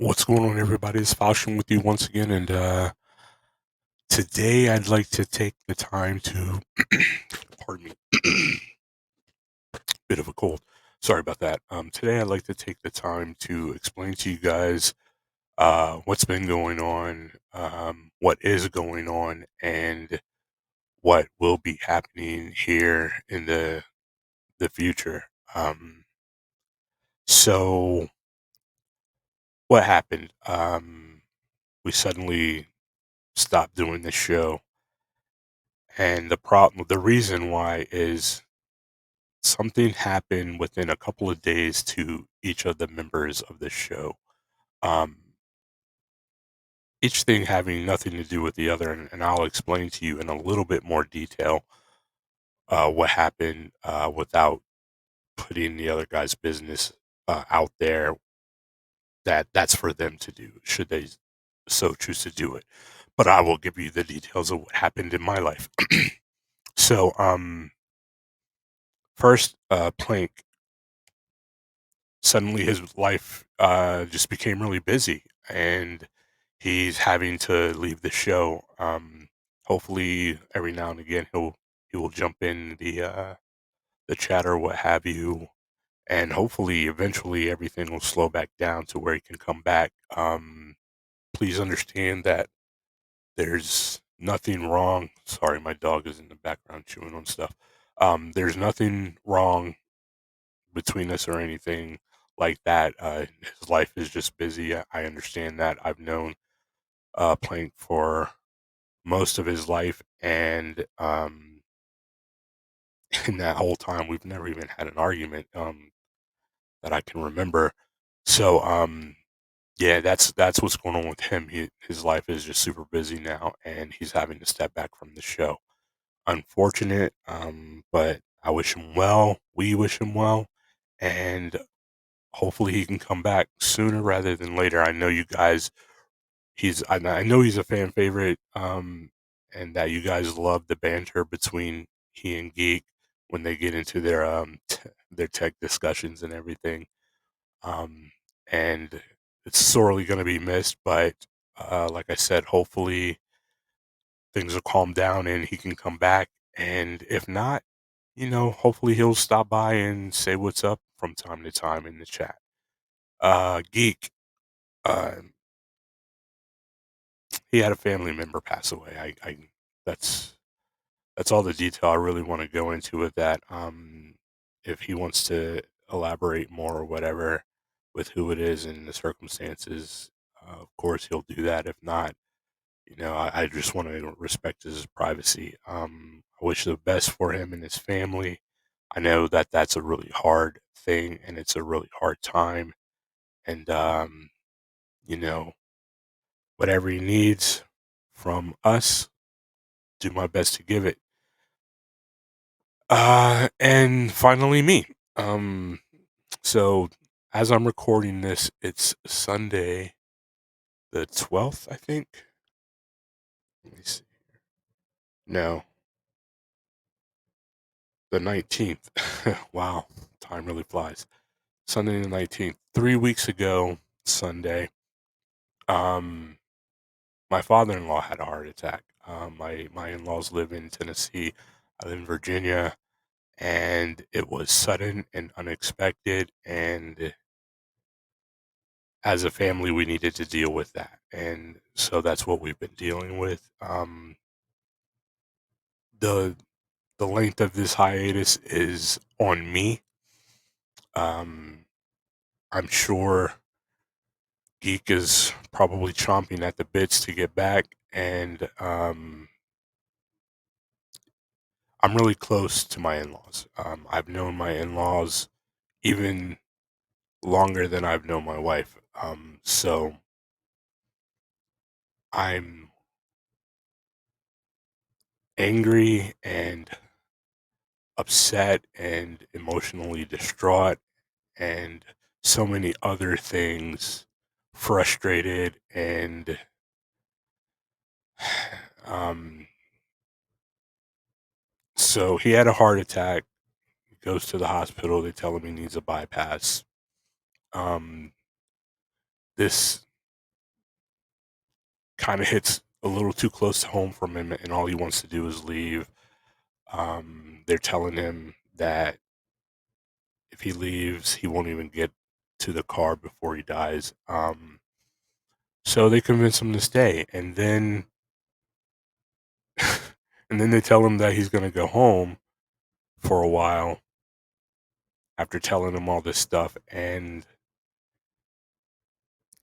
What's going on, everybody? It's Faustin with you once again, and today I'd like to take the time to, pardon me, bit of a cold. Sorry about that. Today I'd like to take the time to explain to you guys what's been going on, what is going on, and what will be happening here in the future. So what happened? We suddenly stopped doing this show. And the reason why is something happened within a couple of days to each of the members of the show. Um, each thing having nothing to do with the other, and I'll explain to you in a little bit more detail what happened without putting the other guy's business out there. That's for them to do, should they so choose to do it. But I will give you the details of what happened in my life. So, first, Plank. Suddenly his life just became really busy and he's having to leave the show. Hopefully every now and again he will jump in the chat or what have you, and hopefully eventually everything will slow back down to where he can come back. Please understand that there's nothing wrong. Sorry, my dog is in the background chewing on stuff. There's nothing wrong between us or anything like that. His life is just busy. I understand that. I've known Plank for most of his life, and in that whole time, we've never even had an argument that I can remember. So, yeah, that's what's going on with him. His life is just super busy now, and he's having to step back from the show. Unfortunate, but I wish him well. We wish him well, and hopefully he can come back sooner rather than later. I know you guys I know he's a fan favorite, and that you guys love the banter between he and Geek when they get into their their tech discussions and everything. Um, and it's sorely going to be missed, but like I said, hopefully things will calm down and he can come back. And if not, hopefully he'll stop by and say what's up from time to time in the chat. Geek. Uh, he had a family member pass away. That's that's all the detail I really want to go into with that. If he wants to elaborate more or whatever with who it is and the circumstances, of course he'll do that. If not, I just want to respect his privacy. I wish the best for him and his family. I know that that's a really hard thing and it's a really hard time. And, you know, whatever he needs from us, do my best to give it. And finally me. Um, so as I'm recording this, it's Sunday the 12th, I think. Let me see. No, the 19th. Wow, time really flies. Sunday the 19th. 3 weeks ago, Sunday, um, my father-in-law had a heart attack. My in-laws live in Tennessee. I live in Virginia, and it was sudden and unexpected, and as a family, we needed to deal with that, and so that's what we've been dealing with. The the length of this hiatus is on me. Um, I'm sure Geek is probably chomping at the bits to get back, and I'm really close to my in-laws. I've known my in-laws even longer than I've known my wife. So I'm angry and upset and emotionally distraught and so many other things, frustrated and um so he had a heart attack. He goes to the hospital, they tell him he needs a bypass. Um this kind of hits a little too close to home for him, and all he wants to do is leave. They're telling him that if he leaves, he won't even get to the car before he dies. So they convince him to stay, and then and then they tell him that he's going to go home for a while after telling him all this stuff, and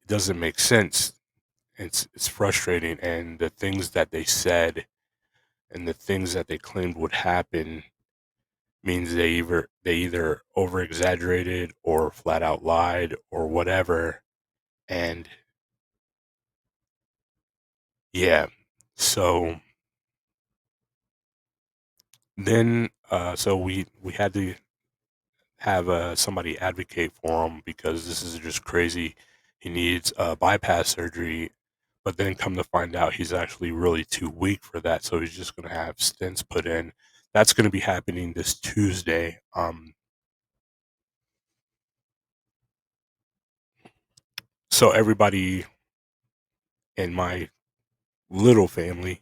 it doesn't make sense. It's frustrating, and the things that they said and the things that they claimed would happen means they either over exaggerated or flat out lied or whatever. And yeah, so then so we had to have somebody advocate for him because this is just crazy. He needs bypass surgery, but then come to find out he's actually really too weak for that, so he's just going to have stents put in. That's going to be happening this Tuesday. So everybody in my little family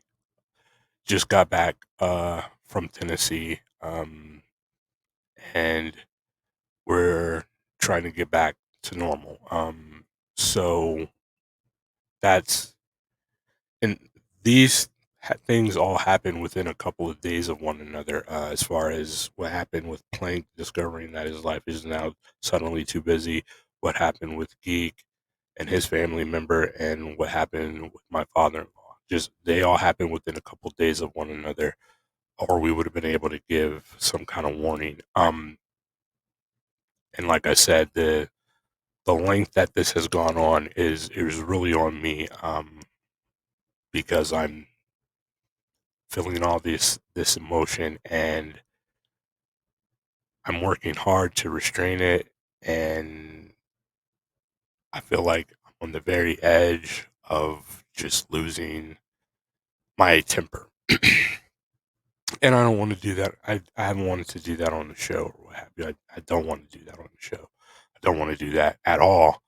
just got back from Tennessee, and we're trying to get back to normal. So that's and these things all happen within a couple of days of one another. As far as what happened with Plank discovering that his life is now suddenly too busy, what happened with Geek and his family member, and what happened with my father-in-law. Just they all happened within a couple of days of one another, or we would have been able to give some kind of warning. And like I said, the length that this has gone on is really on me, because I'm feeling all this emotion, and I'm working hard to restrain it, and I feel like I'm on the very edge of just losing my temper. And I don't want to do that. I haven't wanted to do that on the show or what have you. I don't want to do that on the show. I don't want to do that at all.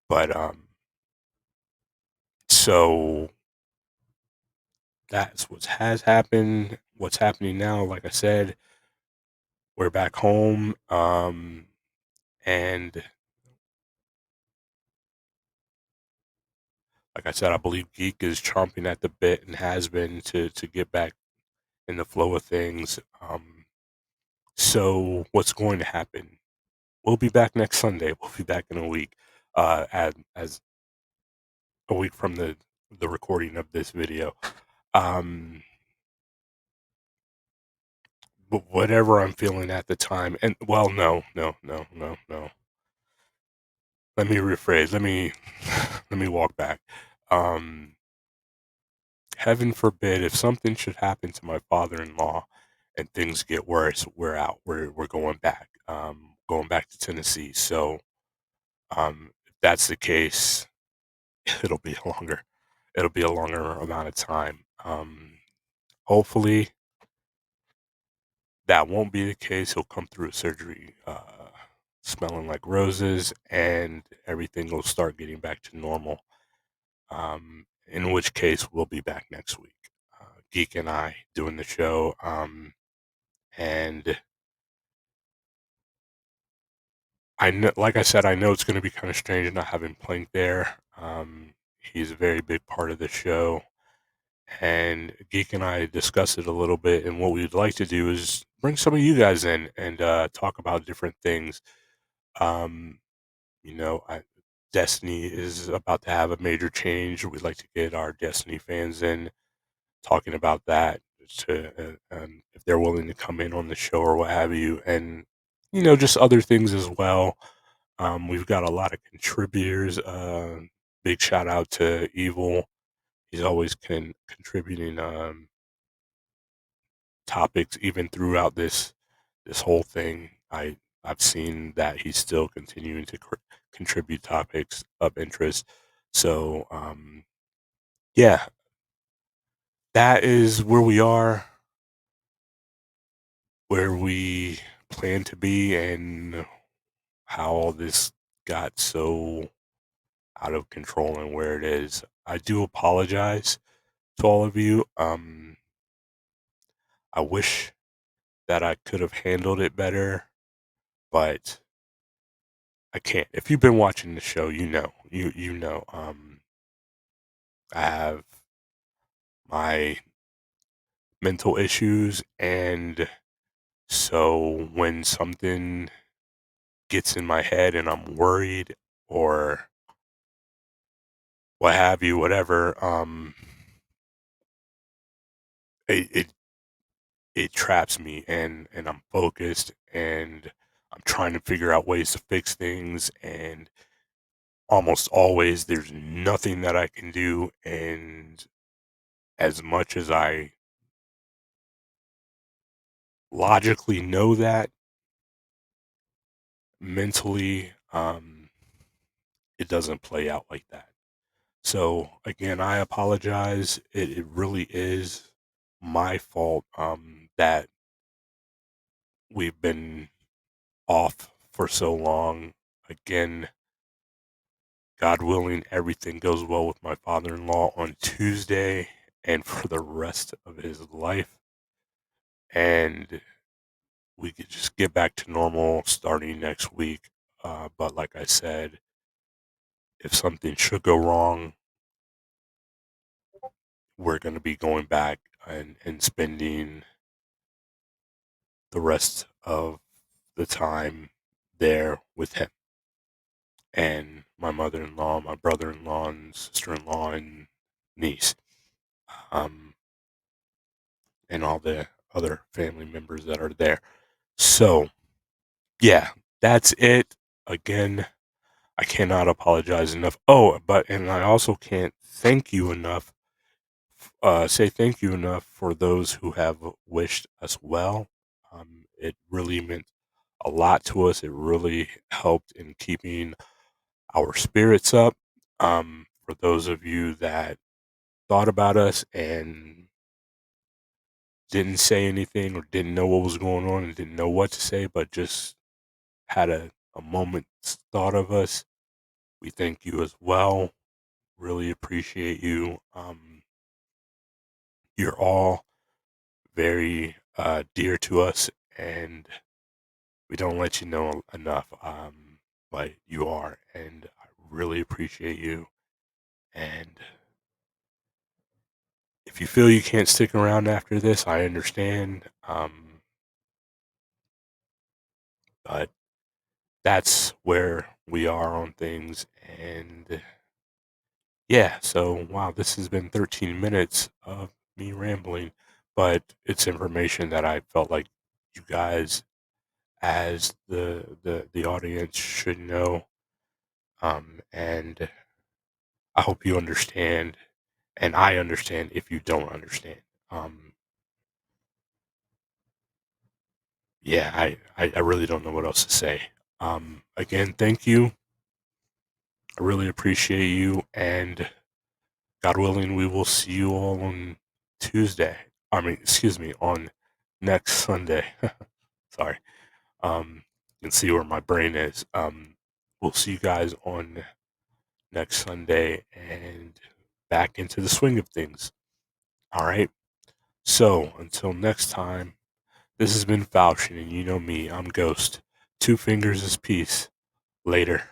But so that's what has happened. What's happening now, like I said, we're back home. And like I said, I believe Geek is chomping at the bit and has been to get back in the flow of things. So what's going to happen? We'll be back next Sunday. We'll be back in a week, as a week from the recording of this video. Um, but whatever I'm feeling at the time, and well, no. Let me rephrase. Let me walk back. Um, Heaven forbid if something should happen to my father-in-law and things get worse, we're out. We're going back. Going back to Tennessee. So if that's the case, it'll be longer. It'll be a longer amount of time. Hopefully that won't be the case. He'll come through surgery smelling like roses, and everything will start getting back to normal. In which case, we'll be back next week. Geek and I doing the show. And I know, like I said, I know it's going to be kind of strange not having Plank there. He's a very big part of the show, and Geek and I discussed it a little bit. And what we'd like to do is bring some of you guys in and talk about different things. Um, Destiny is about to have a major change. We'd like to get our Destiny fans in talking about that, if they're willing to come in on the show or what have you, and just other things as well. We've got a lot of contributors. Big shout out to Evil. He's always contributing topics even throughout this whole thing. I've seen that he's still continuing to contribute topics of interest. So yeah, that is where we are, where we plan to be, and how all this got so out of control and where it is. I do apologize to all of you. I wish that I could have handled it better, but I can't. If you've been watching the show, you know. I have my mental issues, and so when something gets in my head and I'm worried or what have you, whatever, it it traps me, and I'm focused, and I'm trying to figure out ways to fix things, and almost always there's nothing that I can do, and as much as I logically know that, mentally, it doesn't play out like that. So again, I apologize. It really is my fault that we've been off for so long. Again, God willing, everything goes well with my father-in-law on Tuesday and for the rest of his life. And we could just get back to normal starting next week. But like I said, if something should go wrong, we're going to be going back and spending the rest of the time there with him and my mother-in-law, my brother-in-law, and sister-in-law, and niece, um, and all the other family members that are there. So, yeah, that's it. Again, I cannot apologize enough. Oh, and I also can't thank you enough. Say thank you enough for those who have wished us well. It really meant a lot to us. It really helped in keeping our spirits up. For those of you that thought about us and didn't say anything or didn't know what was going on and didn't know what to say, but just had a moment's thought of us, we thank you as well. Really appreciate you. You're all very dear to us, and we don't let you know enough. But you are, and I really appreciate you. And if you feel you can't stick around after this, I understand. But that's where we are on things. And yeah, so wow, this has been 13 minutes of me rambling, but it's information that I felt like you guys, as the audience, should know. And I hope you understand, and I understand if you don't understand. Um, yeah, I really don't know what else to say. Again, thank you. I really appreciate you, and God willing, we will see you all on Tuesday. I mean, excuse me, on next Sunday. Sorry. You can see where my brain is. We'll see you guys on next Sunday and back into the swing of things. All right. So until next time, this has been Falchion, and you know me, I'm Ghost. Two fingers is peace. Later.